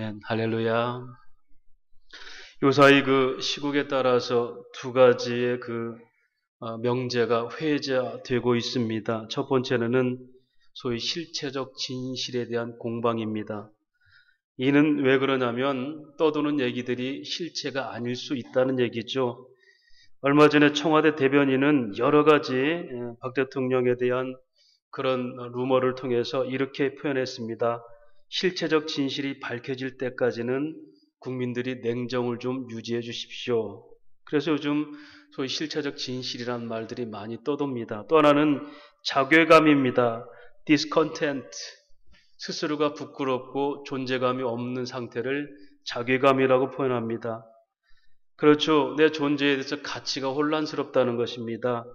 아멘. 할렐루야. 요사이 그 시국에 따라서 두 가지의 명제가 회자되고 있습니다. 첫 번째는 소위 실체적 진실에 대한 공방입니다. 이는 왜 그러냐면 떠도는 얘기들이 실체가 아닐 수 있다는 얘기죠. 얼마 전에 청와대 대변인은 여러 가지 박 대통령에 대한 그런 루머를 통해서 이렇게 표현했습니다. 실체적 진실이 밝혀질 때까지는 국민들이 냉정을 좀 유지해 주십시오. 그래서 요즘 소위 실체적 진실이라는 말들이 많이 떠돕니다. 또 하나는 자괴감입니다. discontent. 스스로가 부끄럽고 존재감이 없는 상태를 자괴감이라고 표현합니다. 그렇죠. 내 존재에 대해서 가치가 혼란스럽다는 것입니다.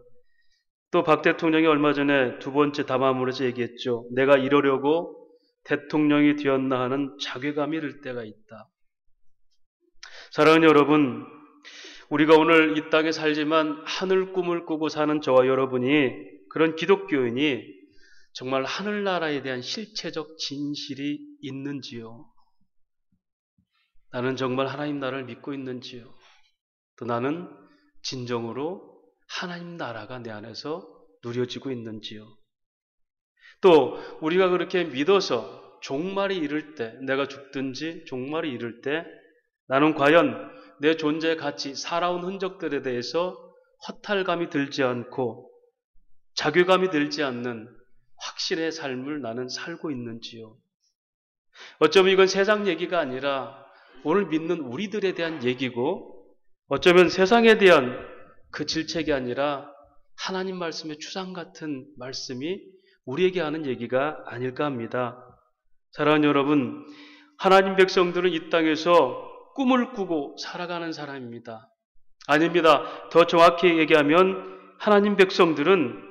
또 박 대통령이 얼마 전에 두 번째 담화문에서 얘기했죠. 내가 이러려고 대통령이 되었나 하는 자괴감이 들 때가 있다. 사랑하는 여러분, 우리가 오늘 이 땅에 살지만 하늘 꿈을 꾸고 사는 저와 여러분이, 그런 기독교인이 정말 하늘나라에 대한 실체적 진실이 있는지요? 나는 정말 하나님 나라를 믿고 있는지요? 또 나는 진정으로 하나님 나라가 내 안에서 누려지고 있는지요? 또 우리가 그렇게 믿어서 종말이 이를 때, 내가 죽든지 종말이 이를 때 나는 과연 내 존재의 가치, 살아온 흔적들에 대해서 허탈감이 들지 않고 자괴감이 들지 않는 확신의 삶을 나는 살고 있는지요? 어쩌면 이건 세상 얘기가 아니라 오늘 믿는 우리들에 대한 얘기고, 어쩌면 세상에 대한 그 질책이 아니라 하나님 말씀의 추상 같은 말씀이 우리에게 하는 얘기가 아닐까 합니다. 사랑하는 여러분, 하나님 백성들은 이 땅에서 꿈을 꾸고 살아가는 사람입니다. 아닙니다. 더 정확히 얘기하면 하나님 백성들은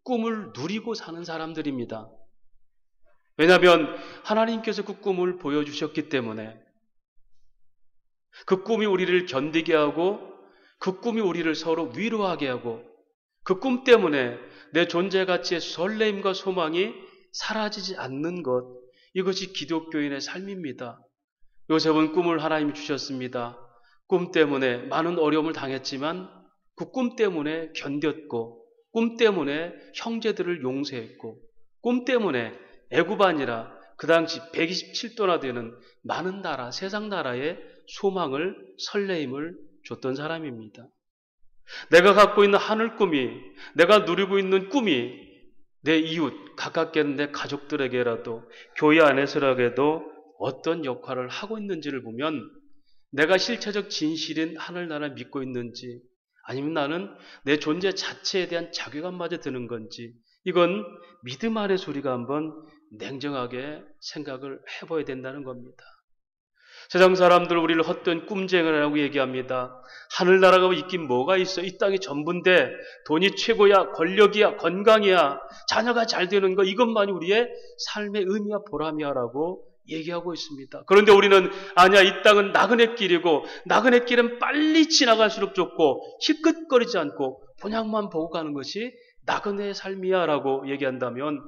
꿈을 누리고 사는 사람들입니다. 왜냐하면 하나님께서 그 꿈을 보여주셨기 때문에, 그 꿈이 우리를 견디게 하고 그 꿈이 우리를 서로 위로하게 하고 그 꿈 때문에 내 존재 가치의 설레임과 소망이 사라지지 않는 것, 이것이 기독교인의 삶입니다. 요셉은 꿈을 하나님이 주셨습니다. 꿈 때문에 많은 어려움을 당했지만 그 꿈 때문에 견뎠고, 꿈 때문에 형제들을 용서했고, 꿈 때문에 애굽 아니라 그 당시 127도나 되는 많은 나라, 세상 나라의 소망을, 설레임을 줬던 사람입니다. 내가 갖고 있는 하늘 꿈이, 내가 누리고 있는 꿈이 내 이웃, 가깝게는 내 가족들에게라도, 교회 안에서라도 어떤 역할을 하고 있는지를 보면 내가 실체적 진실인 하늘나라를 믿고 있는지, 아니면 나는 내 존재 자체에 대한 자괴감마저 드는 건지, 이건 믿음 안의 소리가 한번 냉정하게 생각을 해봐야 된다는 겁니다. 세상 사람들 우리를 헛된 꿈쟁이라고 얘기합니다. 하늘나라가 있긴 뭐가 있어? 이 땅이 전부인데 돈이 최고야, 권력이야, 건강이야, 자녀가 잘 되는 거, 이것만이 우리의 삶의 의미야, 보람이야 라고 얘기하고 있습니다. 그런데 우리는 아니야, 이 땅은 나그네 길이고 나그네 길은 빨리 지나갈수록 좋고 희끗거리지 않고 본향만 보고 가는 것이 나그네의 삶이야 라고 얘기한다면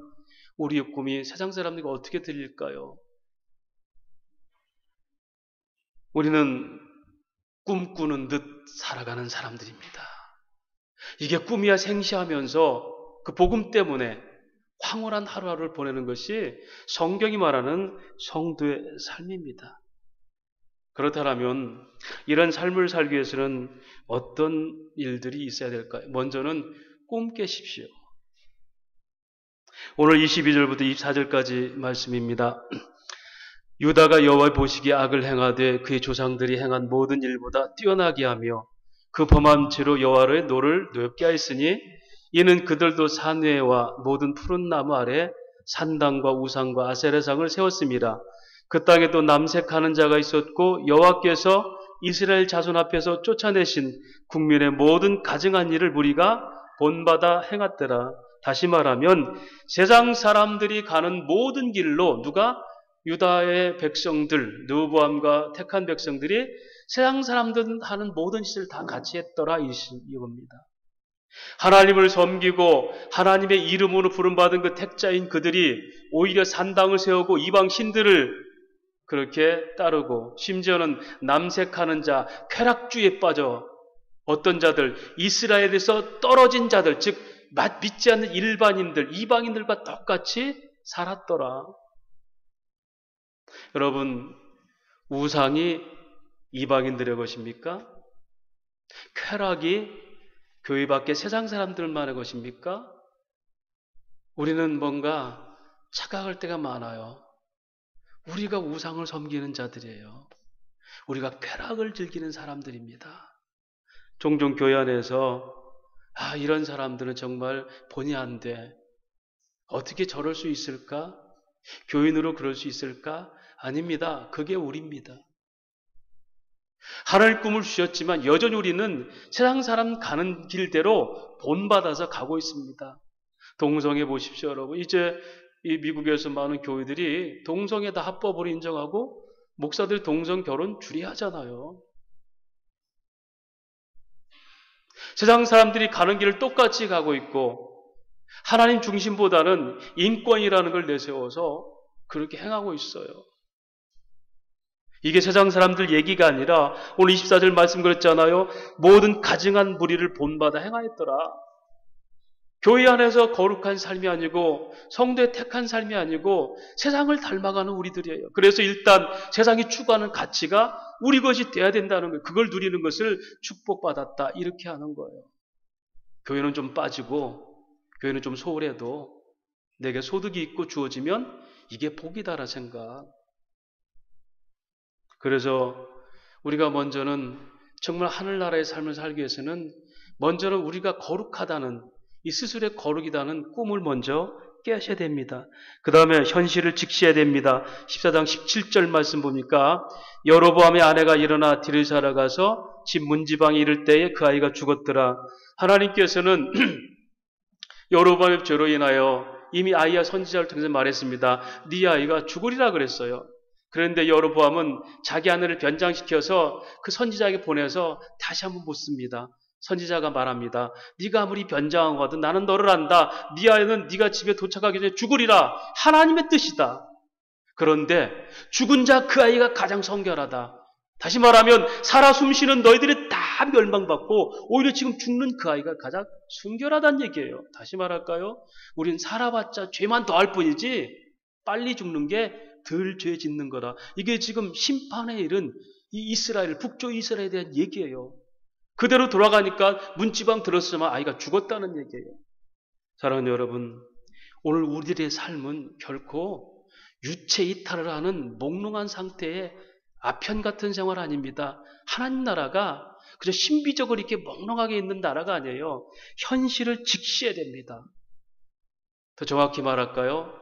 우리의 꿈이 세상 사람들과 어떻게 들릴까요? 우리는 꿈꾸는 듯 살아가는 사람들입니다. 이게 꿈이야 생시하면서 그 복음 때문에 황홀한 하루하루를 보내는 것이 성경이 말하는 성도의 삶입니다. 그렇다면 이런 삶을 살기 위해서는 어떤 일들이 있어야 될까요? 먼저는 꿈 깨십시오. 오늘 22절부터 24절까지 말씀입니다. 유다가 여호와 보시기에 악을 행하되 그의 조상들이 행한 모든 일보다 뛰어나게 하며 그 범한 죄로 여호와의 노를 높게 하였으니 이는 그들도 산 위에와 모든 푸른 나무 아래 산당과 우상과 아세라상을 세웠습니다. 그 땅에도 남색하는 자가 있었고 여호와께서 이스라엘 자손 앞에서 쫓아내신 국민의 모든 가증한 일을 무리가 본받아 행하더라. 다시 말하면 세상 사람들이 가는 모든 길로 누가? 유다의 백성들, 르호보암과 택한 백성들이 세상 사람들 하는 모든 짓을 다 같이 했더라 이겁니다. 하나님을 섬기고 하나님의 이름으로 부름받은 그 택자인 그들이 오히려 산당을 세우고 이방 신들을 그렇게 따르고 심지어는 남색하는 자, 쾌락주의에 빠져 어떤 자들, 이스라엘에서 떨어진 자들, 즉 믿지 않는 일반인들, 이방인들과 똑같이 살았더라. 여러분, 우상이 이방인들의 것입니까? 쾌락이 교회 밖에 세상 사람들만의 것입니까? 우리는 뭔가 착각할 때가 많아요. 우리가 우상을 섬기는 자들이에요. 우리가 쾌락을 즐기는 사람들입니다. 종종 교회 안에서 이런 사람들은 정말 본의 안 돼. 어떻게 저럴 수 있을까? 교인으로 그럴 수 있을까? 아닙니다. 그게 우리입니다. 하나님 꿈을 주셨지만 여전히 우리는 세상 사람 가는 길대로 본받아서 가고 있습니다. 동성애 보십시오, 여러분. 이제 이 미국에서 많은 교회들이 동성애 다 합법으로 인정하고 목사들 동성 결혼 주례하잖아요. 세상 사람들이 가는 길을 똑같이 가고 있고 하나님 중심보다는 인권이라는 걸 내세워서 그렇게 행하고 있어요. 이게 세상 사람들 얘기가 아니라 오늘 24절 말씀 그랬잖아요. 모든 가증한 무리를 본받아 행하였더라. 교회 안에서 거룩한 삶이 아니고 성도의 택한 삶이 아니고 세상을 닮아가는 우리들이에요. 그래서 일단 세상이 추구하는 가치가 우리 것이 돼야 된다는 거예요. 그걸 누리는 것을 축복받았다. 이렇게 하는 거예요. 교회는 좀 빠지고 교회는 좀 소홀해도 내게 소득이 있고 주어지면 이게 복이다라 생각. 그래서 우리가 먼저는 정말 하늘나라의 삶을 살기 위해서는 먼저는 우리가 거룩하다는 이 스스로의 거룩이다는 꿈을 먼저 깨셔야 됩니다. 그 다음에 현실을 직시해야 됩니다. 14장 17절 말씀 보니까 여로보암의 아내가 일어나 뒤를 살아가서 집 문지방에 이를 때에 그 아이가 죽었더라. 하나님께서는 여로보암의 죄로 인하여 이미 아이야 선지자를 통해서 말했습니다. 네 아이가 죽으리라 그랬어요. 그런데 여로보암은 자기 아내를 변장시켜서 그 선지자에게 보내서 다시 한번 묻습니다. 선지자가 말합니다. 네가 아무리 변장하거든 나는 너를 안다. 네 아이는 네가 집에 도착하기 전에 죽으리라. 하나님의 뜻이다. 그런데 죽은 자 그 아이가 가장 성결하다. 다시 말하면 살아 숨쉬는 너희들이 다 멸망받고 오히려 지금 죽는 그 아이가 가장 순결하다는 얘기예요. 다시 말할까요? 우린 살아봤자 죄만 더할 뿐이지 빨리 죽는 게 덜 죄 짓는 거다. 이게 지금 심판에 이른 이 이스라엘, 북쪽 이스라엘에 대한 얘기예요. 그대로 돌아가니까 문지방 들었으면 아이가 죽었다는 얘기예요. 사랑하는 여러분, 오늘 우리들의 삶은 결코 유체 이탈을 하는 몽롱한 상태의 아편 같은 생활 아닙니다. 하나님 나라가 그저 신비적으로 이렇게 몽롱하게 있는 나라가 아니에요. 현실을 직시해야 됩니다. 더 정확히 말할까요?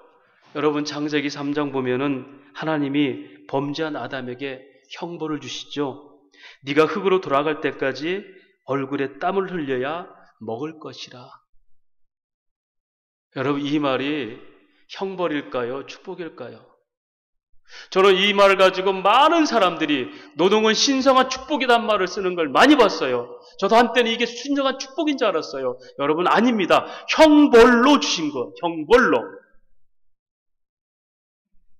여러분 창세기 3장 보면은 하나님이 범죄한 아담에게 형벌을 주시죠. 네가 흙으로 돌아갈 때까지 얼굴에 땀을 흘려야 먹을 것이라. 여러분 이 말이 형벌일까요? 축복일까요? 저는 이 말을 가지고 많은 사람들이 노동은 신성한 축복이란 말을 쓰는 걸 많이 봤어요. 저도 한때는 이게 신성한 축복인 줄 알았어요. 여러분 아닙니다. 형벌로 주신 거. 형벌로.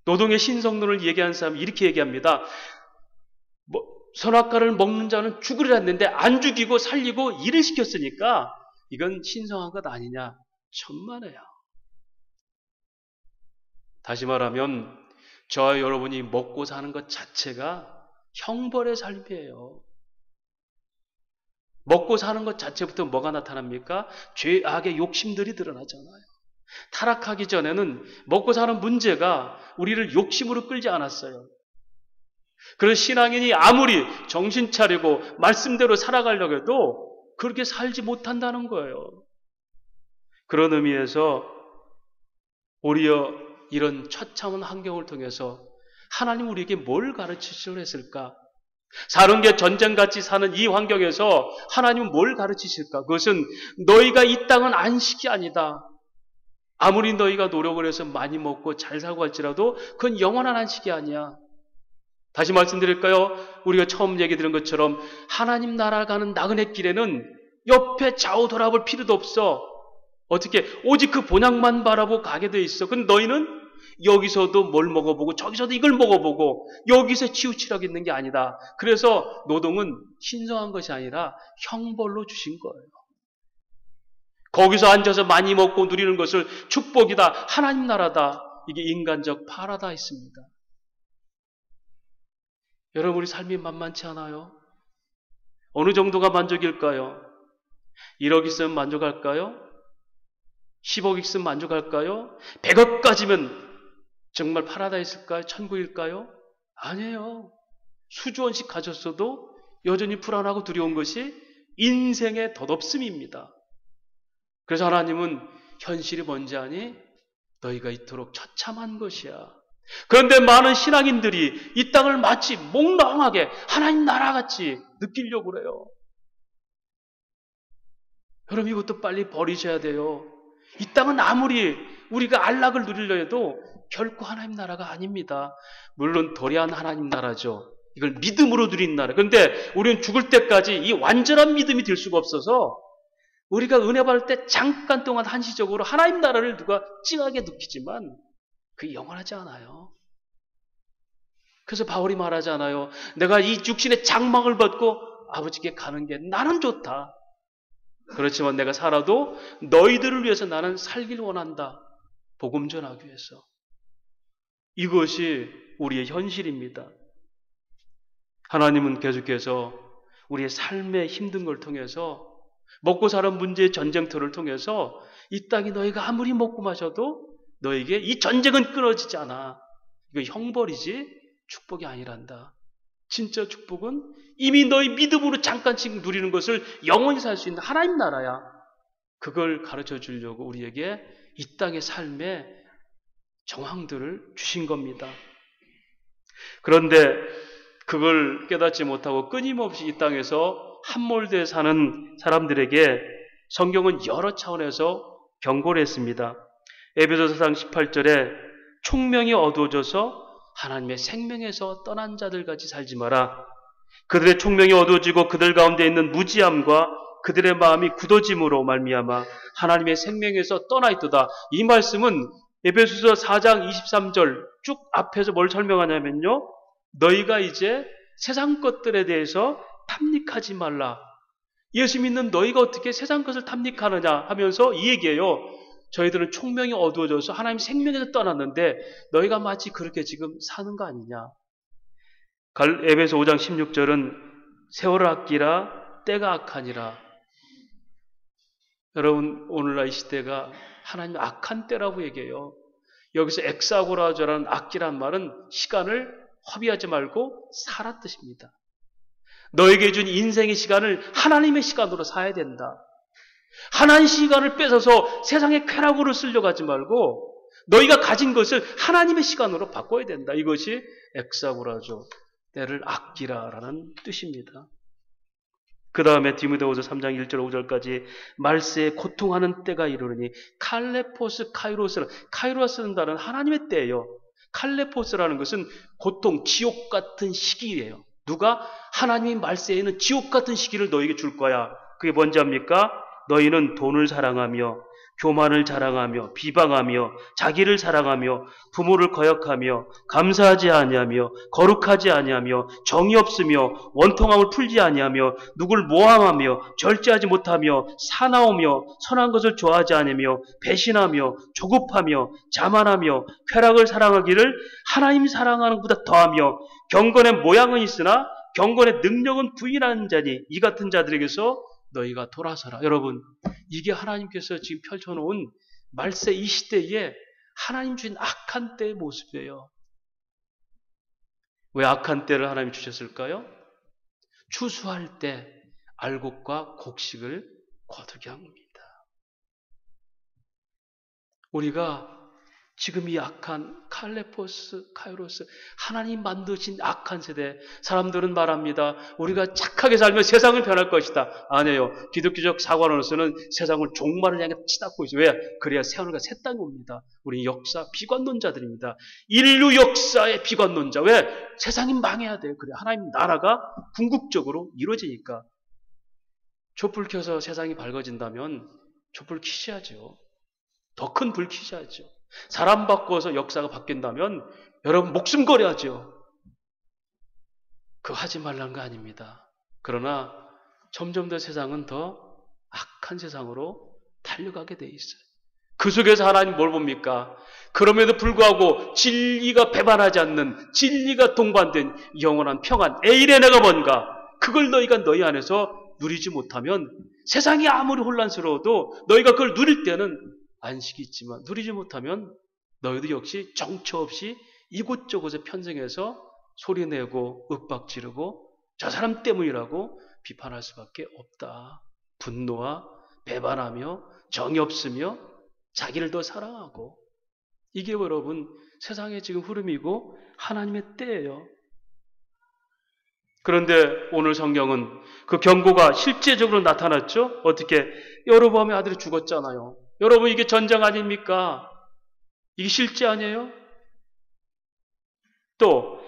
노동의 신성론을 얘기하는 사람이 이렇게 얘기합니다. 선악과를 먹는 자는 죽으리라 했는데 안 죽이고 살리고 일을 시켰으니까 이건 신성한 것 아니냐. 천만에요. 다시 말하면 저와 여러분이 먹고 사는 것 자체가 형벌의 삶이에요. 먹고 사는 것 자체부터 뭐가 나타납니까? 죄악의 욕심들이 드러나잖아요. 타락하기 전에는 먹고 사는 문제가 우리를 욕심으로 끌지 않았어요. 그런 신앙인이 아무리 정신 차리고 말씀대로 살아가려고 해도 그렇게 살지 못한다는 거예요. 그런 의미에서 오히려 이런 처참한 환경을 통해서 하나님 우리에게 뭘 가르치시려 했을까? 사는 게 전쟁같이 사는 이 환경에서 하나님은 뭘 가르치실까? 그것은 너희가 이 땅은 안식이 아니다. 아무리 너희가 노력을 해서 많이 먹고 잘 살고 할지라도 그건 영원한 안식이 아니야. 다시 말씀드릴까요? 우리가 처음 얘기 드린 것처럼 하나님 나라 가는 나그네 길에는 옆에 좌우 돌아볼 필요도 없어. 어떻게? 오직 그 본향만 바라보고 가게 돼 있어. 근데 너희는 여기서도 뭘 먹어보고 저기서도 이걸 먹어보고 여기서 치우치라고 있는 게 아니다. 그래서 노동은 신성한 것이 아니라 형벌로 주신 거예요. 거기서 앉아서 많이 먹고 누리는 것을 축복이다. 하나님 나라다. 이게 인간적 파라다이스입니다. 여러분, 우리 삶이 만만치 않아요? 어느 정도가 만족일까요? 1억 있으면 만족할까요? 10억 있으면 만족할까요? 100억 가지면 정말 파라다이스일까요? 천국일까요? 아니에요. 수조원씩 가졌어도 여전히 불안하고 두려운 것이 인생의 덧없음입니다. 그래서 하나님은 현실이 뭔지 아니? 너희가 이토록 처참한 것이야. 그런데 많은 신앙인들이 이 땅을 마치 몽롱하게 하나님 나라같이 느끼려고 그래요. 여러분, 이것도 빨리 버리셔야 돼요. 이 땅은 아무리 우리가 안락을 누리려 해도 결코 하나님 나라가 아닙니다. 물론 도래한 하나님 나라죠. 이걸 믿음으로 누린 나라. 그런데 우리는 죽을 때까지 이 완전한 믿음이 될 수가 없어서 우리가 은혜 받을 때 잠깐 동안 한시적으로 하나님 나라를 누가 찡하게 느끼지만 그게 영원하지 않아요. 그래서 바울이 말하잖아요. 내가 이 육신의 장막을 벗고 아버지께 가는 게 나는 좋다. 그렇지만 내가 살아도 너희들을 위해서 나는 살길 원한다. 복음 전하기 위해서. 이것이 우리의 현실입니다. 하나님은 계속해서 우리의 삶의 힘든 걸 통해서 먹고 사는 문제의 전쟁터를 통해서 이 땅이 너희가 아무리 먹고 마셔도 너에게 이 전쟁은 끊어지지 않아. 이거 형벌이지 축복이 아니란다. 진짜 축복은 이미 너희 믿음으로 잠깐씩 누리는 것을 영원히 살 수 있는 하나님 나라야. 그걸 가르쳐 주려고 우리에게 이 땅의 삶의 정황들을 주신 겁니다. 그런데 그걸 깨닫지 못하고 끊임없이 이 땅에서 함몰되어 사는 사람들에게 성경은 여러 차원에서 경고를 했습니다. 에베소서 4장 18절에 총명이 어두워져서 하나님의 생명에서 떠난 자들같이 살지 마라. 그들의 총명이 어두워지고 그들 가운데 있는 무지함과 그들의 마음이 굳어짐으로 말미암아 하나님의 생명에서 떠나 있도다. 이 말씀은 에베소서 4장 23절 쭉 앞에서 뭘 설명하냐면요. 너희가 이제 세상 것들에 대해서 탐닉하지 말라. 예수 믿는 너희가 어떻게 세상 것을 탐닉하느냐 하면서 이 얘기예요. 저희들은 총명이 어두워져서 하나님 생명에서 떠났는데 너희가 마치 그렇게 지금 사는 거 아니냐. 에베소 5장 16절은 세월을 아끼라 때가 악하니라. 여러분, 오늘날 이 시대가 하나님 악한 때라고 얘기해요. 여기서 엑사고라저라는 아끼란 말은 시간을 허비하지 말고 살아 뜻입니다. 너에게 준 인생의 시간을 하나님의 시간으로 사야 된다. 하나님 시간을 뺏어서 세상의 쾌락으로 쓰려고 하지 말고 너희가 가진 것을 하나님의 시간으로 바꿔야 된다. 이것이 엑사고라죠. 때를 아끼라라는 뜻입니다. 그 다음에 디모데후서 3장 1절 5절까지 말세에 고통하는 때가 이르르니 칼레포스 카이로스는 다른 하나님의 때예요. 칼레포스라는 것은 고통, 지옥 같은 시기예요. 누가? 하나님이 말세에는 지옥 같은 시기를 너에게 줄 거야. 그게 뭔지 압니까? 너희는 돈을 사랑하며 교만을 자랑하며 비방하며 자기를 사랑하며 부모를 거역하며 감사하지 아니하며 거룩하지 아니하며 정이 없으며 원통함을 풀지 아니하며 누굴 모함하며 절제하지 못하며 사나우며 선한 것을 좋아하지 않으며 배신하며 조급하며 자만하며 쾌락을 사랑하기를 하나님 사랑하는 것보다 더하며 경건의 모양은 있으나 경건의 능력은 부인하는 자니 이 같은 자들에게서 너희가 돌아서라. 여러분, 이게 하나님께서 지금 펼쳐놓은 말세 이 시대에 하나님 주신 악한 때의 모습이에요. 왜 악한 때를 하나님이 주셨을까요? 추수할 때 알곡과 곡식을 거두게 합니다. 우리가 지금 이 악한 칼레포스, 카이로스, 하나님 만드신 악한 세대, 사람들은 말합니다. 우리가 착하게 살면 세상은 변할 것이다. 아니에요. 기독교적 사관으로서는 세상을 종말을 향해 치닫고 있어요. 왜? 그래야 새하늘과 새 땅이 옵니다. 우리 역사 비관론자들입니다. 인류 역사의 비관론자. 왜? 세상이 망해야 돼요. 그래 하나님 나라가 궁극적으로 이루어지니까. 촛불 켜서 세상이 밝아진다면 촛불 켜셔야죠. 더 큰 불 켜셔야죠. 사람 바꿔서 역사가 바뀐다면 여러분 목숨 걸어야죠. 그거 하지 말라는 거 아닙니다. 그러나 점점 더 세상은 더 악한 세상으로 달려가게 돼 있어요. 그 속에서 하나님 뭘 봅니까? 그럼에도 불구하고 진리가 배반하지 않는, 진리가 동반된 영원한 평안, 에이레네가 뭔가, 그걸 너희가 너희 안에서 누리지 못하면 세상이 아무리 혼란스러워도 너희가 그걸 누릴 때는 안식이 있지만 누리지 못하면 너희도 역시 정처 없이 이곳저곳에 편성해서 소리내고 윽박 지르고 저 사람 때문이라고 비판할 수밖에 없다. 분노와 배반하며 정이 없으며 자기를 더 사랑하고, 이게 여러분 세상의 지금 흐름이고 하나님의 때예요. 그런데 오늘 성경은 그 경고가 실제적으로 나타났죠. 어떻게? 여로보암의 아들이 죽었잖아요. 여러분 이게 전쟁 아닙니까? 이게 실제 아니에요? 또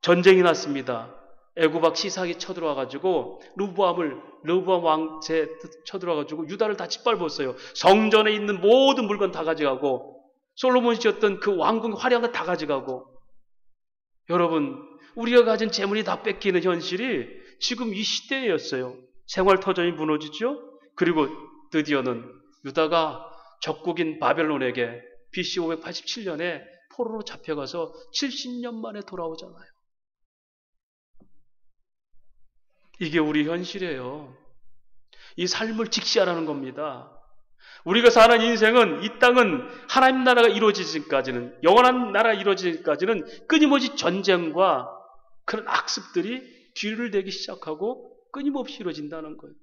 전쟁이 났습니다. 애굽 시삭이 쳐들어와가지고 르브암 왕제 쳐들어와가지고 유다를 다 짓밟았어요. 성전에 있는 모든 물건 다 가져가고 솔로몬이 지었던 그 왕궁 화려한 거 다 가져가고, 여러분 우리가 가진 재물이 다 뺏기는 현실이 지금 이 시대였어요. 생활터전이 무너지죠. 그리고 드디어는 유다가 적국인 바벨론에게 BC 587년에 포로로 잡혀가서 70년 만에 돌아오잖아요. 이게 우리 현실이에요. 이 삶을 직시하라는 겁니다. 우리가 사는 인생은, 이 땅은 하나님 나라가 이루어지기까지는, 영원한 나라가 이루어지기까지는 끊임없이 전쟁과 그런 악습들이 뒤를 대기 시작하고 끊임없이 이루어진다는 거예요.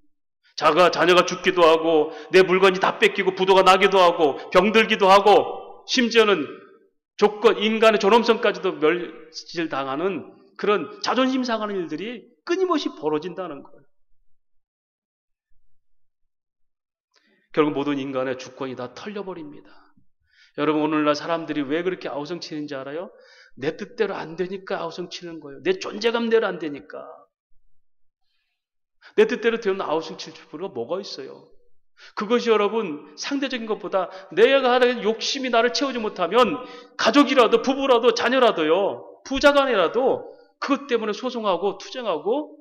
자녀가 죽기도 하고 내 물건이 다 뺏기고 부도가 나기도 하고 병들기도 하고 심지어는 인간의 존엄성까지도 멸실당하는 그런 자존심 상하는 일들이 끊임없이 벌어진다는 거예요. 결국 모든 인간의 주권이 다 털려버립니다. 여러분 오늘날 사람들이 왜 그렇게 아우성치는지 알아요? 내 뜻대로 안 되니까 아우성치는 거예요. 내 존재감대로 안 되니까. 내 뜻대로 되면 아우성칠 필요가 뭐가 있어요? 그것이 여러분 상대적인 것보다 내가 하는 욕심이 나를 채우지 못하면 가족이라도 부부라도 자녀라도요, 부자간이라도 그것 때문에 소송하고 투쟁하고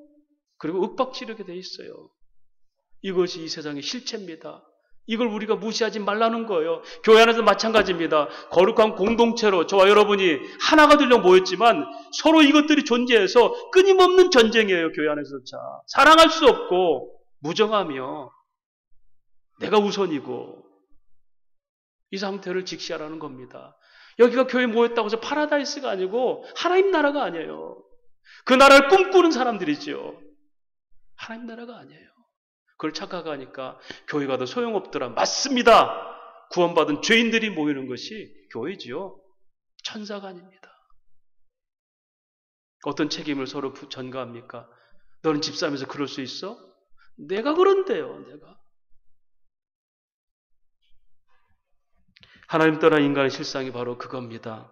그리고 윽박지르게 돼 있어요. 이것이 이 세상의 실체입니다. 이걸 우리가 무시하지 말라는 거예요. 교회 안에서 마찬가지입니다. 거룩한 공동체로 저와 여러분이 하나가 되려고 모였지만 서로 이것들이 존재해서 끊임없는 전쟁이에요. 교회 안에서조차. 사랑할 수 없고 무정하며 내가 우선이고, 이 상태를 직시하라는 겁니다. 여기가 교회에 모였다고 해서 파라다이스가 아니고 하나님 나라가 아니에요. 그 나라를 꿈꾸는 사람들이죠. 하나님 나라가 아니에요. 그걸 착각하니까 교회가 더 소용없더라. 맞습니다. 구원받은 죄인들이 모이는 것이 교회지요. 천사가 아닙니다. 어떤 책임을 서로 전가합니까? 너는 집사면서 그럴 수 있어? 내가 그런데요. 내가. 하나님 떠난 인간의 실상이 바로 그겁니다.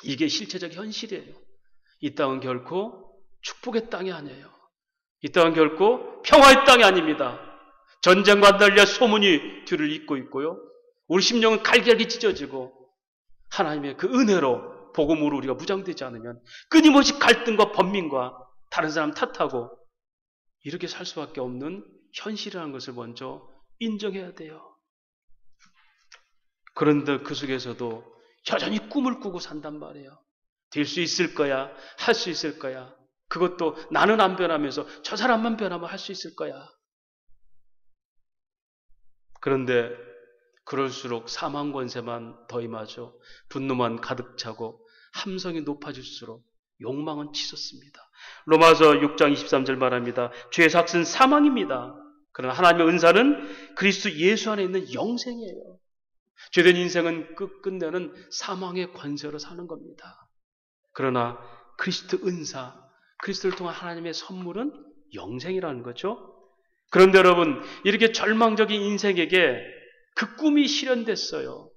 이게 실체적 현실이에요. 이 땅은 결코 축복의 땅이 아니에요. 이 땅은 결코 평화의 땅이 아닙니다. 전쟁과 난리와 소문이 뒤를 잇고 있고요. 우리 심령은 갈갈이 찢어지고 하나님의 그 은혜로 복음으로 우리가 무장되지 않으면 끊임없이 갈등과 번민과 다른 사람 탓하고 이렇게 살 수밖에 없는 현실이라는 것을 먼저 인정해야 돼요. 그런데 그 속에서도 여전히 꿈을 꾸고 산단 말이에요. 될 수 있을 거야. 할 수 있을 거야. 그것도 나는 안 변하면서 저 사람만 변하면 할 수 있을 거야. 그런데 그럴수록 사망 권세만 더 임하죠. 분노만 가득 차고 함성이 높아질수록 욕망은 치솟습니다. 로마서 6장 23절 말합니다. 죄의 삭은 사망입니다. 그러나 하나님의 은사는 그리스도 예수 안에 있는 영생이에요. 죄된 인생은 끝내는 사망의 권세로 사는 겁니다. 그러나 그리스도 은사, 그리스도를 통한 하나님의 선물은 영생이라는 거죠. 그런데 여러분, 이렇게 절망적인 인생에게 그 꿈이 실현됐어요.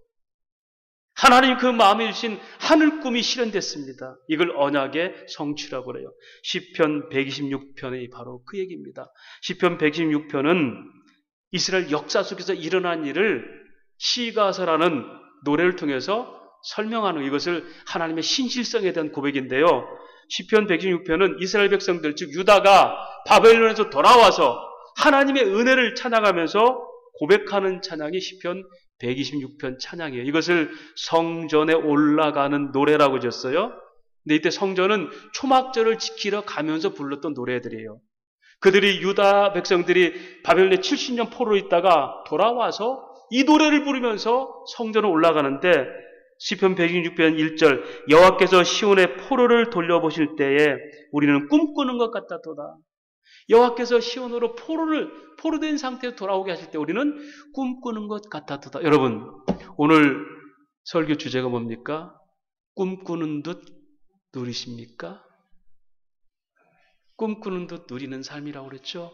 하나님 그 마음에 주신 하늘 꿈이 실현됐습니다. 이걸 언약의 성취라고 그래요. 시편 126편이 바로 그 얘기입니다. 시편 126편은 이스라엘 역사 속에서 일어난 일을 시가서라는 노래를 통해서 설명하는 이것을 하나님의 신실성에 대한 고백인데요. 시편 116편은 이스라엘 백성들 즉 유다가 바벨론에서 돌아와서 하나님의 은혜를 찬양하면서 고백하는 찬양이 시편 126편 찬양이에요. 이것을 성전에 올라가는 노래라고 졌어요. 근데 이때 성전은 초막절을 지키러 가면서 불렀던 노래들이에요. 그들이 유다 백성들이 바벨론에 70년 포로로 있다가 돌아와서 이 노래를 부르면서 성전을 올라가는데 시편 126편 1절 여호와께서 시온의 포로를 돌려보실 때에 우리는 꿈꾸는 것 같다도다. 여호와께서 시온으로 포로된 상태로 돌아오게 하실 때 우리는 꿈꾸는 것 같다도다. 여러분 오늘 설교 주제가 뭡니까? 꿈꾸는 듯 누리십니까? 꿈꾸는 듯 누리는 삶이라고 그랬죠.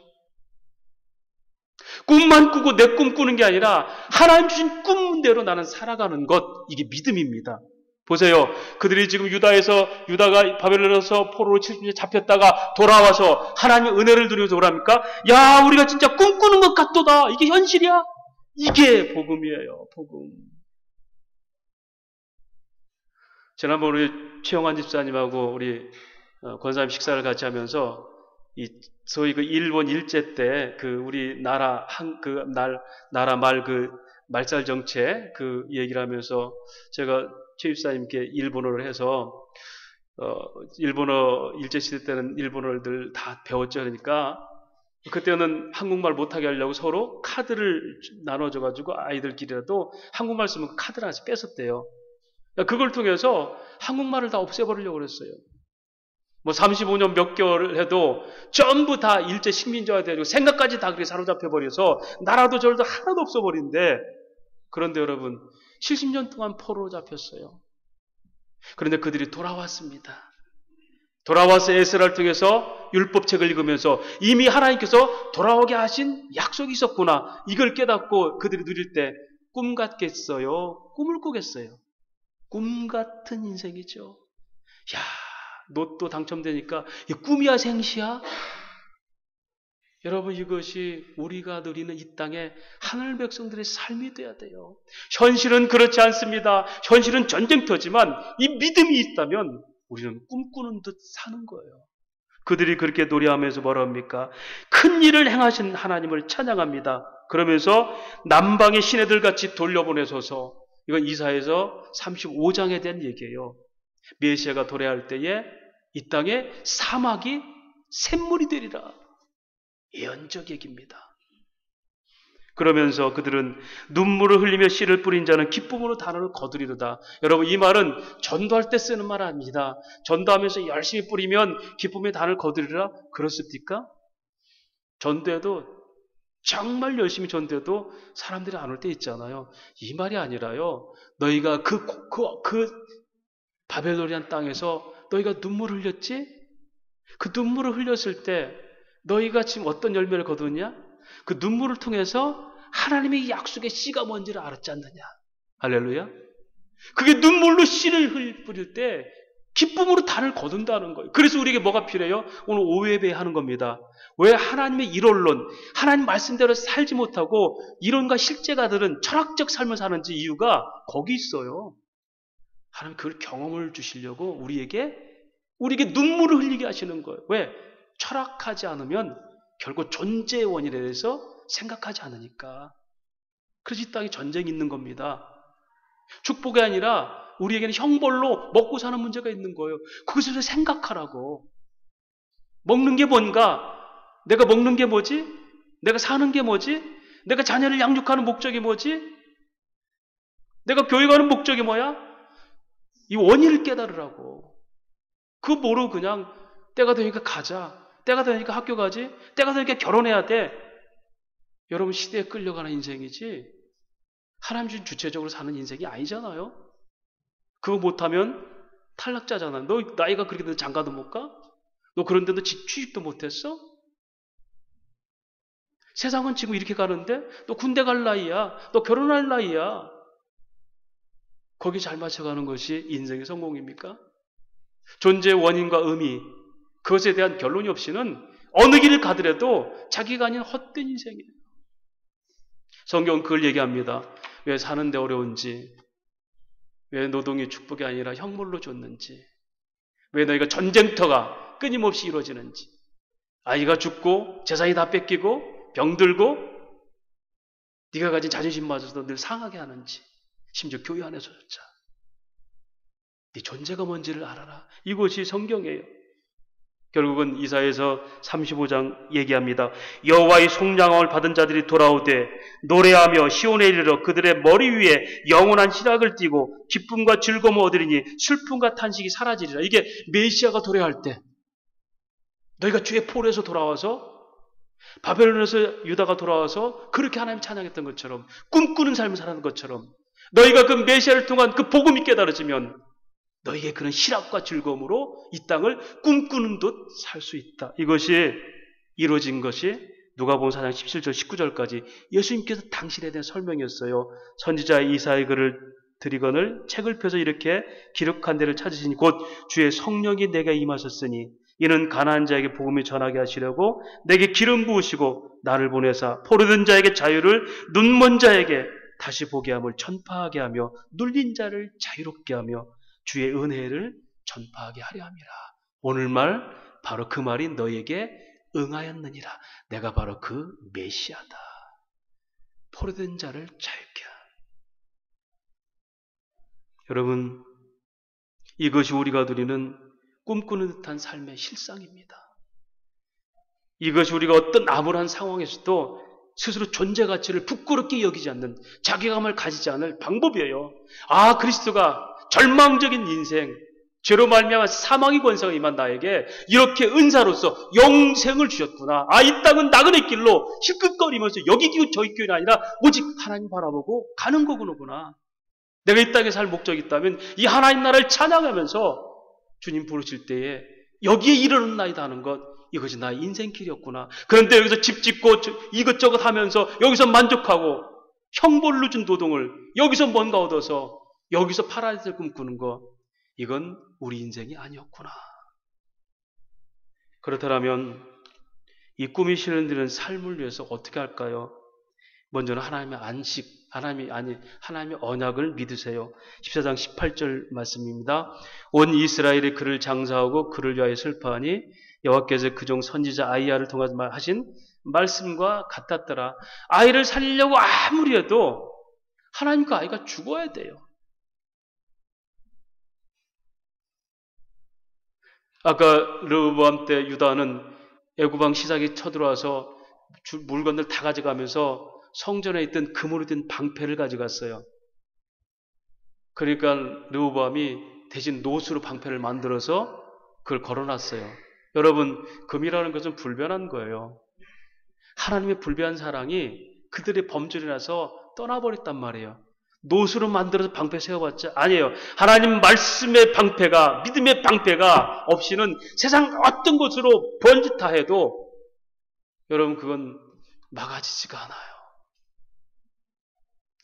꿈만 꾸고 내 꿈 꾸는 게 아니라 하나님 주신 꿈대로 나는 살아가는 것, 이게 믿음입니다. 보세요. 그들이 지금 유다가 바벨론에서 포로로 70년 잡혔다가 돌아와서 하나님의 은혜를 누리면서 오랍니까? 야, 우리가 진짜 꿈꾸는 것 같도다. 이게 현실이야? 이게 복음이에요. 복음. 지난번 우리 최영환 집사님하고 우리 권사님 식사를 같이 하면서 소위 그 일본 일제 때 그 우리 나라 나라 말살 정책 그 얘기를 하면서 제가 최 집사님께 일본어를 해서 일본어 일제 시대 때는 일본어를 다 배웠죠. 그러니까 그때는 한국말 못하게 하려고 서로 카드를 나눠줘 가지고 아이들끼리라도 한국말 쓰면 그 카드를 하나씩 뺐었대요. 그걸 통해서 한국말을 다 없애버리려고 그랬어요. 뭐 35년 몇 개월을 해도 전부 다 일제 식민지화 되고 생각까지 다 그렇게 사로잡혀 버려서 나라도 절도 하나도 없어버린데, 그런데 여러분 70년 동안 포로로 잡혔어요. 그런데 그들이 돌아왔습니다. 돌아와서 에스라를 통해서 율법책을 읽으면서 이미 하나님께서 돌아오게 하신 약속이 있었구나, 이걸 깨닫고 그들이 누릴 때 꿈 같겠어요? 꿈을 꾸겠어요? 꿈 같은 인생이죠. 야, 로또 당첨되니까 이 꿈이야 생시야? 여러분 이것이 우리가 누리는 이 땅의 하늘 백성들의 삶이 돼야 돼요. 현실은 그렇지 않습니다. 현실은 전쟁터지만 이 믿음이 있다면 우리는 꿈꾸는 듯 사는 거예요. 그들이 그렇게 노래하면서 뭐라 합니까? 큰 일을 행하신 하나님을 찬양합니다. 그러면서 남방의 시내들 같이 돌려보내소서. 이건 이사야서 35장에 대한 얘기예요. 메시아가 도래할 때에 이 땅에 사막이 샘물이 되리라. 예언적 얘기입니다. 그러면서 그들은 눈물을 흘리며 씨를 뿌린 자는 기쁨으로 단어를 거두리로다. 여러분 이 말은 전도할 때 쓰는 말 아닙니다. 전도하면서 열심히 뿌리면 기쁨의 단어를 거두리라 그렇습니까? 전도해도 정말 열심히 전도해도 사람들이 안 올 때 있잖아요. 이 말이 아니라요. 너희가 그 바벨론이란 땅에서 너희가 눈물을 흘렸지? 그 눈물을 흘렸을 때 너희가 지금 어떤 열매를 거두느냐? 그 눈물을 통해서 하나님의 약속의 씨가 뭔지를 알았지 않느냐? 할렐루야. 그게 눈물로 씨를 뿌릴 때 기쁨으로 단을 거둔다는 거예요. 그래서 우리에게 뭐가 필요해요? 오늘 오후예배 하는 겁니다. 왜 하나님의 일원론, 하나님 말씀대로 살지 못하고 이론과 실제가들은 철학적 삶을 사는지 이유가 거기 있어요. 하나님 그 경험을 주시려고 우리에게 눈물을 흘리게 하시는 거예요. 왜? 철학하지 않으면 결국 존재의 원인에 대해서 생각하지 않으니까. 그래서 이 땅에 전쟁이 있는 겁니다. 축복이 아니라 우리에게는 형벌로 먹고 사는 문제가 있는 거예요. 그것을 생각하라고. 먹는 게 뭔가? 내가 먹는 게 뭐지? 내가 사는 게 뭐지? 내가 자녀를 양육하는 목적이 뭐지? 내가 교육하는 목적이 뭐야? 이 원인을 깨달으라고. 그거 모르고 그냥 때가 되니까 가자. 때가 되니까 학교 가지. 때가 되니까 결혼해야 돼. 여러분 시대에 끌려가는 인생이지 하나님 주신 주체적으로 사는 인생이 아니잖아요. 그거 못하면 탈락자잖아. 너 나이가 그렇게 돼서 장가도 못 가? 너 그런데도 취직도 못했어? 세상은 지금 이렇게 가는데 너 군대 갈 나이야. 너 결혼할 나이야. 거기 잘 맞춰가는 것이 인생의 성공입니까? 존재의 원인과 의미, 그것에 대한 결론이 없이는 어느 길을 가더라도 자기가 아닌 헛된 인생이에요. 성경은 그걸 얘기합니다. 왜 사는데 어려운지, 왜 노동이 축복이 아니라 형물로 줬는지, 왜 너희가 전쟁터가 끊임없이 이루어지는지, 아이가 죽고 재산이 다 뺏기고 병들고 네가 가진 자존심마저도 늘 상하게 하는지, 심지어 교회 안에서조차 네 존재가 뭔지를 알아라. 이것이 성경이에요. 결국은 이사야서 35장 얘기합니다. 여호와의 속량함을 받은 자들이 돌아오되 노래하며 시온에 이르러 그들의 머리 위에 영원한 희락을 띠고 기쁨과 즐거움을 얻으리니 슬픔과 탄식이 사라지리라. 이게 메시아가 도래할 때 너희가 주의 포로에서 돌아와서 바벨론에서 유다가 돌아와서 그렇게 하나님 찬양했던 것처럼 꿈꾸는 삶을 살아가는 것처럼 너희가 그 메시아를 통한 그 복음이 깨달아지면 너희의 그런 희락과 즐거움으로 이 땅을 꿈꾸는 듯 살 수 있다. 이것이 이루어진 것이 누가복음 4장 17절 19절까지 예수님께서 당신에 대한 설명이었어요. 선지자 이사야의 글을 드리거늘 책을 펴서 이렇게 기록한 데를 찾으시니 곧 주의 성령이 내게 임하셨으니 이는 가난한 자에게 복음을 전하게 하시려고 내게 기름 부으시고 나를 보내사 포로된 자에게 자유를 눈먼 자에게 다시 보게 함을 전파하게 하며 눌린 자를 자유롭게 하며 주의 은혜를 전파하게 하려 함이라. 오늘 말 바로 그 말이 너에게 응하였느니라. 내가 바로 그 메시아다. 포로된 자를 자유케 하라. 여러분, 이것이 우리가 누리는 꿈꾸는 듯한 삶의 실상입니다. 이것이 우리가 어떤 암울한 상황에서도 스스로 존재 가치를 부끄럽게 여기지 않는 자괴감을 가지지 않을 방법이에요. 아, 그리스도가 절망적인 인생, 죄로 말미암아 사망의 권세가 임한 나에게 이렇게 은사로서 영생을 주셨구나. 아, 이 땅은 나그네 길로 힐끗거리면서 여기 기운 저기 기운이 아니라 오직 하나님 바라보고 가는 거구나. 내가 이 땅에 살 목적이 있다면 이 하나님 나라를 찬양하면서 주님 부르실 때에 여기에 이르렀나이다 하는 것, 이것이 나의 인생길이었구나. 그런데 여기서 집 짓고 이것저것 하면서 여기서 만족하고 형벌로 준 노동을 여기서 뭔가 얻어서 여기서 파라다이스를 꿈꾸는 것, 이건 우리 인생이 아니었구나. 그렇다면 이 꿈이 실현되는 삶을 위해서 어떻게 할까요? 먼저는 하나님의 안식, 하나님의 언약을 믿으세요. 14장 18절 말씀입니다. 온 이스라엘이 그를 장사하고 그를 위하여 슬퍼하니 여호와께서 그종 선지자 아이야를 통해서 하신 말씀과 같았더라. 아이를 살리려고 아무리 해도 하나님 그 아이가 죽어야 돼요. 아까 르호보암 때 유다는 애굽왕 시삭이 쳐들어와서 물건들 다 가져가면서 성전에 있던 금으로 된 방패를 가져갔어요. 그러니까 르호보암이 대신 노수로 방패를 만들어서 그걸 걸어놨어요. 여러분, 금이라는 것은 불변한 거예요. 하나님의 불변한 사랑이 그들의 범죄를 나서 떠나버렸단 말이에요. 노수로 만들어서 방패 세워봤자 아니에요. 하나님 말씀의 방패가, 믿음의 방패가 없이는 세상 어떤 곳으로 번짓다 해도 여러분 그건 막아지지가 않아요.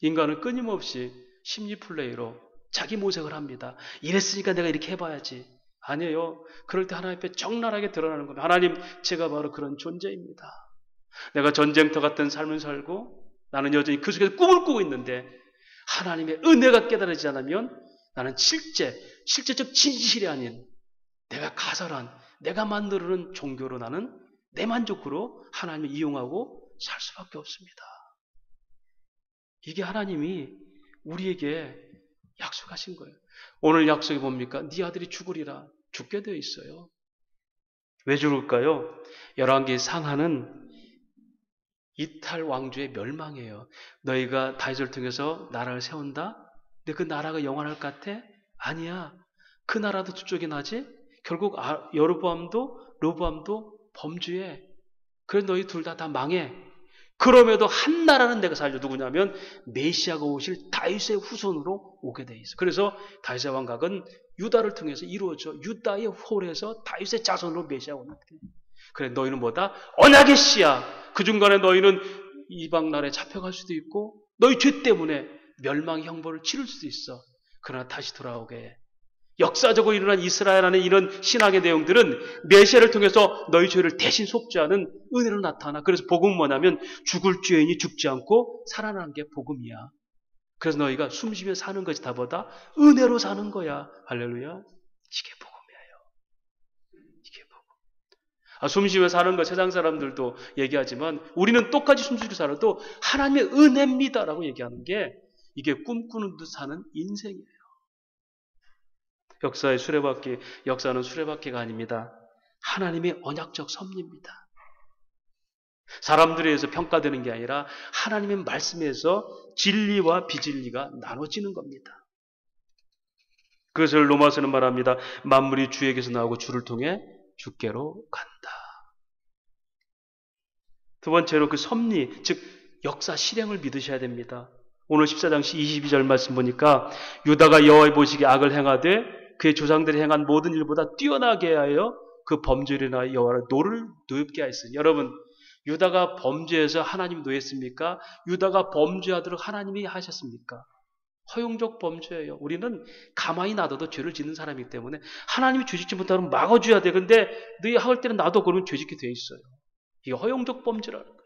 인간은 끊임없이 심리 플레이로 자기 모색을 합니다. 이랬으니까 내가 이렇게 해봐야지. 아니에요. 그럴 때 하나님 앞에 적나라하게 드러나는 겁니다. 하나님, 제가 바로 그런 존재입니다. 내가 전쟁터 같은 삶을 살고 나는 여전히 그 속에서 꿈을 꾸고 있는데 하나님의 은혜가 깨달아지지 않으면 나는 실제적 진실이 아닌 내가 가설한, 내가 만들어낸 종교로 나는 내 만족으로 하나님을 이용하고 살 수밖에 없습니다. 이게 하나님이 우리에게 약속하신 거예요. 오늘 약속이 뭡니까? 네 아들이 죽으리라. 죽게 되어 있어요. 왜 죽을까요? 열왕기 상하는 이탈 왕조의 멸망이에요. 너희가 다윗을 통해서 나라를 세운다? 근데 그 나라가 영원할 것 같아? 아니야. 그 나라도 두쪽이 나지? 결국 여로보암도 범죄해. 그래서 너희 둘 다 망해. 그럼에도 한 나라는 내가 살려. 누구냐면 메시아가 오실 다윗의 후손으로 오게 돼 있어. 그래서 다윗의 왕각은 유다를 통해서 이루어져. 유다의 홀에서 다윗의 자손으로 메시아가 오는 거야. 그래, 너희는 뭐다? 언약의 씨야. 그 중간에 너희는 이방 나라에 잡혀갈 수도 있고 너희 죄 때문에 멸망의 형벌을 치를 수도 있어. 그러나 다시 돌아오게 해. 역사적으로 일어난 이스라엘 안에 이런 신앙의 내용들은 메시아를 통해서 너희 죄를 대신 속죄하는 은혜로 나타나. 그래서 복음은 뭐냐면 죽을 죄인이 죽지 않고 살아나는 게 복음이야. 그래서 너희가 숨쉬며 사는 것이 다보다 은혜로 사는 거야. 할렐루야. 이게 복음이에요. 이게 복음. 숨쉬며 사는 거 세상 사람들도 얘기하지만 우리는 똑같이 숨쉬고 살아도 하나님의 은혜입니다라고 얘기하는 게 이게 꿈꾸는 듯 사는 인생이에요. 역사는 수레바퀴가 아닙니다. 하나님의 언약적 섭리입니다. 사람들에 의해서 평가되는 게 아니라 하나님의 말씀에서 진리와 비진리가 나눠지는 겁니다. 그것을 로마서는 말합니다. 만물이 주에게서 나오고 주를 통해 주께로 간다. 두 번째로 그 섭리, 즉 역사 실행을 믿으셔야 됩니다. 오늘 14장 22절 말씀 보니까 유다가 여호와의 보시기에 악을 행하되 그의 조상들이 행한 모든 일보다 뛰어나게 하여 그 범죄로 인하여 여호와를 노엽게 하였으니. 여러분, 유다가 범죄해서 하나님이 노했습니까? 유다가 범죄하도록 하나님이 하셨습니까? 허용적 범죄예요. 우리는 가만히 놔둬도 죄를 짓는 사람이기 때문에 하나님이 죄짓지 못하면 막아줘야 돼. 근데 너희 할 때는 놔둬 그러면 죄짓게 돼 있어요. 이게 허용적 범죄라는 거예요.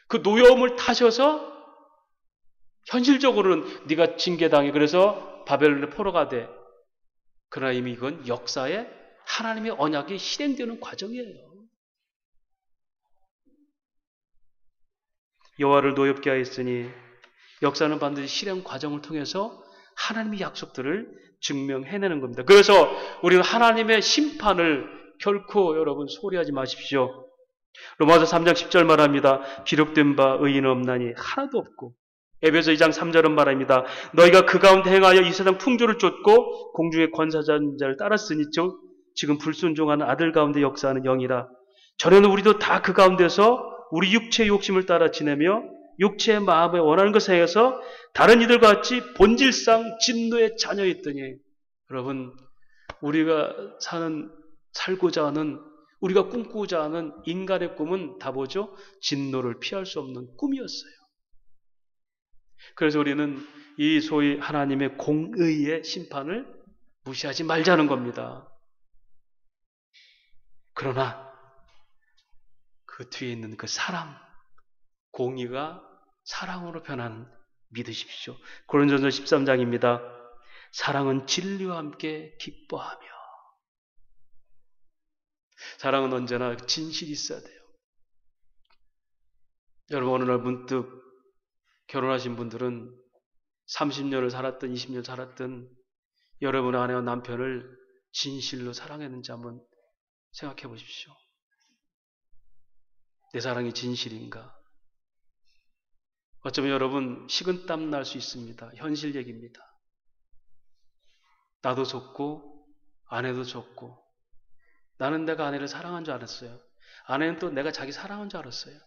그 노여움을 타셔서 현실적으로는 네가 징계당해. 그래서 바벨론의 포로가 돼. 그러나 이미 이건 역사에 하나님의 언약이 실행되는 과정이에요. 여호와를 노엽게 하였으니 역사는 반드시 실행 과정을 통해서 하나님의 약속들을 증명해내는 겁니다. 그래서 우리는 하나님의 심판을 결코 여러분 소리하지 마십시오. 로마서 3장 10절 말합니다. 기록된 바 의인은 없나니 하나도 없고. 에베소 2장 3절은 말합니다. 너희가 그 가운데 행하여 이 세상 풍조를 쫓고 공중의 권사자인 자를 따랐으니 지금 불순종하는 아들 가운데 역사하는 영이라. 전에는 우리도 다 그 가운데서 우리 육체의 욕심을 따라 지내며 육체의 마음에 원하는 것에 의해서 다른 이들과 같이 본질상 진노의 자녀였더니. 여러분, 우리가 살고자 하는, 우리가 꿈꾸고자 하는 인간의 꿈은 다 뭐죠? 진노를 피할 수 없는 꿈이었어요. 그래서 우리는 이 소위 하나님의 공의의 심판을 무시하지 말자는 겁니다. 그러나 그 뒤에 있는 그 사랑, 공의가 사랑으로 변하는 믿으십시오. 고린도전서 13장입니다. 사랑은 진리와 함께 기뻐하며. 사랑은 언제나 진실이 있어야 돼요. 여러분, 어느 날 문득 결혼하신 분들은 30년을 살았든 20년 살았든 여러분의 아내와 남편을 진실로 사랑했는지 한번 생각해 보십시오. 내 사랑이 진실인가? 어쩌면 여러분 식은땀 날 수 있습니다. 현실 얘기입니다. 나도 좋고 아내도 좋고 나는 내가 아내를 사랑한 줄 알았어요. 아내는 또 내가 자기 사랑한 줄 알았어요.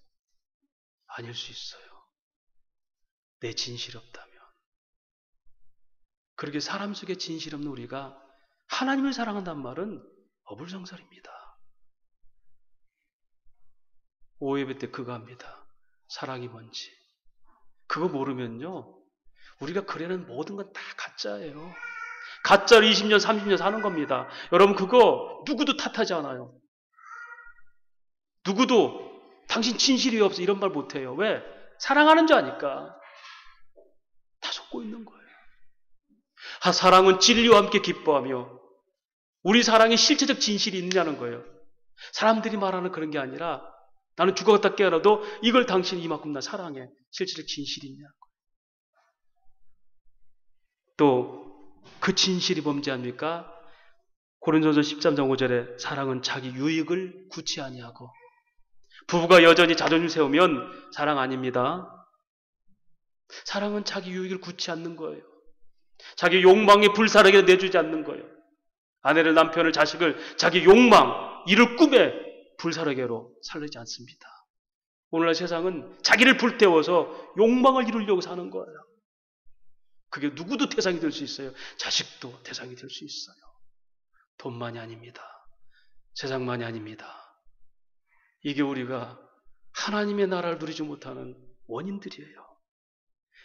아닐 수 있어요. 내 진실이 없다면. 그렇게 사람 속에 진실 없는 우리가 하나님을 사랑한다는 말은 어불성설입니다. 오예배 때 그거 합니다. 사랑이 뭔지. 그거 모르면요, 우리가 그래는 모든 건 다 가짜예요. 가짜로 20년, 30년 사는 겁니다. 여러분, 그거 누구도 탓하지 않아요. 누구도 당신 진실이 없어 이런 말 못해요. 왜? 사랑하는 줄 아니까. 다 속고 있는 거예요. 사랑은 진리와 함께 기뻐하며. 우리 사랑에 실체적 진실이 있느냐는 거예요. 사람들이 말하는 그런 게 아니라 나는 죽어갔다 깨어나도 이걸 당신이 이만큼 나 사랑해. 실체적 진실이 있냐는 거예요. 또 그 진실이 뭔지 압니까? 고린도전서 13장 5절에 사랑은 자기 유익을 구치 아니하고. 부부가 여전히 자존심 세우면 사랑 아닙니다. 사랑은 자기 유익을 구치 않는 거예요. 자기 욕망에 불사르게 내주지 않는 거예요. 아내를, 남편을, 자식을 자기 욕망, 이룰 꿈에 불사르게로 살리지 않습니다. 오늘날 세상은 자기를 불태워서 욕망을 이루려고 사는 거예요. 그게 누구도 대상이 될 수 있어요. 자식도 대상이 될 수 있어요. 돈만이 아닙니다. 세상만이 아닙니다. 이게 우리가 하나님의 나라를 누리지 못하는 원인들이에요.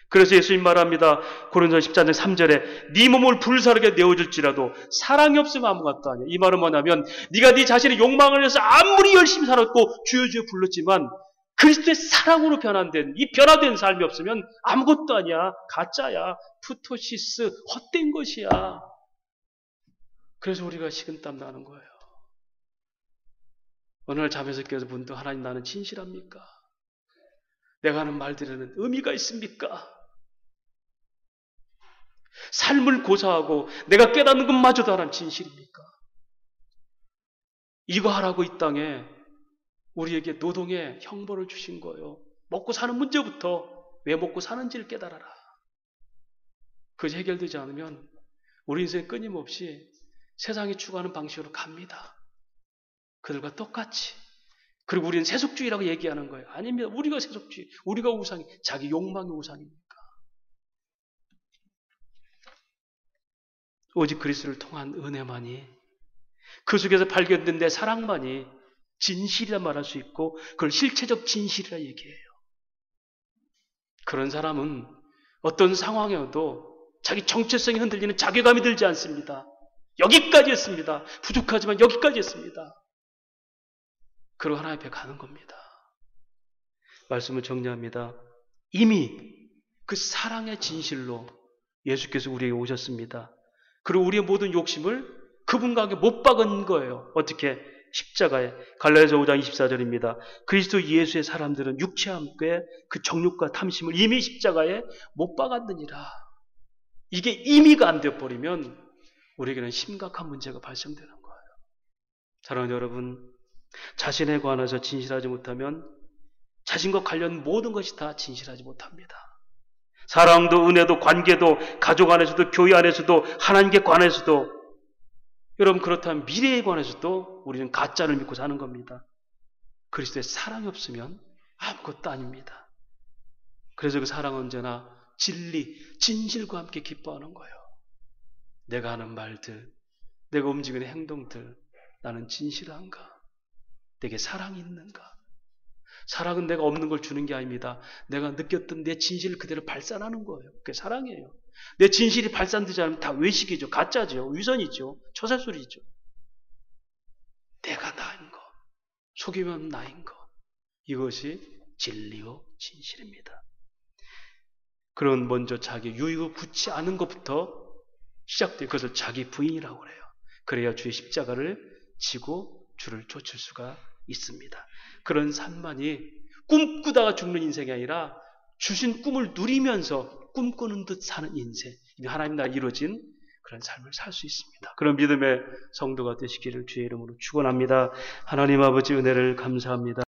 그래서 예수님 말합니다. 고린도전서 14장 3절에 네 몸을 불사르게 내어줄지라도 사랑이 없으면 아무것도 아니야. 이 말은 뭐냐면 네가 네 자신의 욕망을 위해서 아무리 열심히 살았고 주여 주여 불렀지만 그 그리스도의 사랑으로 변환된 이 변화된 삶이 없으면 아무것도 아니야. 가짜야. 푸토시스, 헛된 것이야. 그래서 우리가 식은땀 나는 거예요. 어느 날 잠에서 깨서 문득 하나님 나는 진실합니까? 내가 하는 말들에는 의미가 있습니까? 삶을 고사하고 내가 깨닫는 것마저도 하나님 진실입니까? 이거 하라고 이 땅에 우리에게 노동의 형벌을 주신 거예요. 먹고 사는 문제부터 왜 먹고 사는지를 깨달아라. 그것이 해결되지 않으면 우리 인생 끊임없이 세상이 추구하는 방식으로 갑니다. 그들과 똑같이. 그리고 우리는 세속주의라고 얘기하는 거예요. 아닙니다. 우리가 세속주의, 우리가 우상이, 자기 욕망의 우상입니까? 오직 그리스도를 통한 은혜만이, 그 속에서 발견된 내 사랑만이 진실이라 말할 수 있고 그걸 실체적 진실이라 얘기해요. 그런 사람은 어떤 상황에도 자기 정체성이 흔들리는 자괴감이 들지 않습니다. 여기까지 했습니다. 부족하지만 여기까지 했습니다. 그리고 하나님 앞에 가는 겁니다. 말씀을 정리합니다. 이미 그 사랑의 진실로 예수께서 우리에게 오셨습니다. 그리고 우리의 모든 욕심을 그분과 함께 못 박은 거예요. 어떻게? 십자가에. 갈라디아서 5장 24절입니다. 그리스도 예수의 사람들은 육체와 함께 그 정욕과 탐심을 이미 십자가에 못 박았느니라. 이게 임의가 안 되어버리면 우리에게는 심각한 문제가 발생되는 거예요. 사랑하는 여러분, 자신에 관해서 진실하지 못하면 자신과 관련 모든 것이 다 진실하지 못합니다. 사랑도 은혜도 관계도 가족 안에서도 교회 안에서도 하나님께 관해서도, 여러분 그렇다면 미래에 관해서도 우리는 가짜를 믿고 사는 겁니다. 그리스도의 사랑이 없으면 아무것도 아닙니다. 그래서 그 사랑은 언제나 진리, 진실과 함께 기뻐하는 거예요. 내가 하는 말들, 내가 움직이는 행동들, 나는 진실한가? 내게 사랑이 있는가? 사랑은 내가 없는 걸 주는 게 아닙니다. 내가 느꼈던 내 진실을 그대로 발산하는 거예요. 그게 사랑이에요. 내 진실이 발산되지 않으면 다 외식이죠. 가짜죠. 위선이죠. 처세술이죠. 내가 나인 것, 속이면 나인 것, 이것이 진리요 진실입니다. 그런 먼저 자기 유익을 굳지 않은 것부터 시작돼요. 그것을 자기 부인이라고 그래요. 그래야 주의 십자가를 지고 주를 쫓을 수가 있습니다. 그런 삶만이 꿈꾸다가 죽는 인생이 아니라 주신 꿈을 누리면서 꿈꾸는 듯 사는 인생, 하나님 나라 이루어진 그런 삶을 살 수 있습니다. 그런 믿음의 성도가 되시기를 주의 이름으로 축원합니다. 하나님 아버지 은혜를 감사합니다.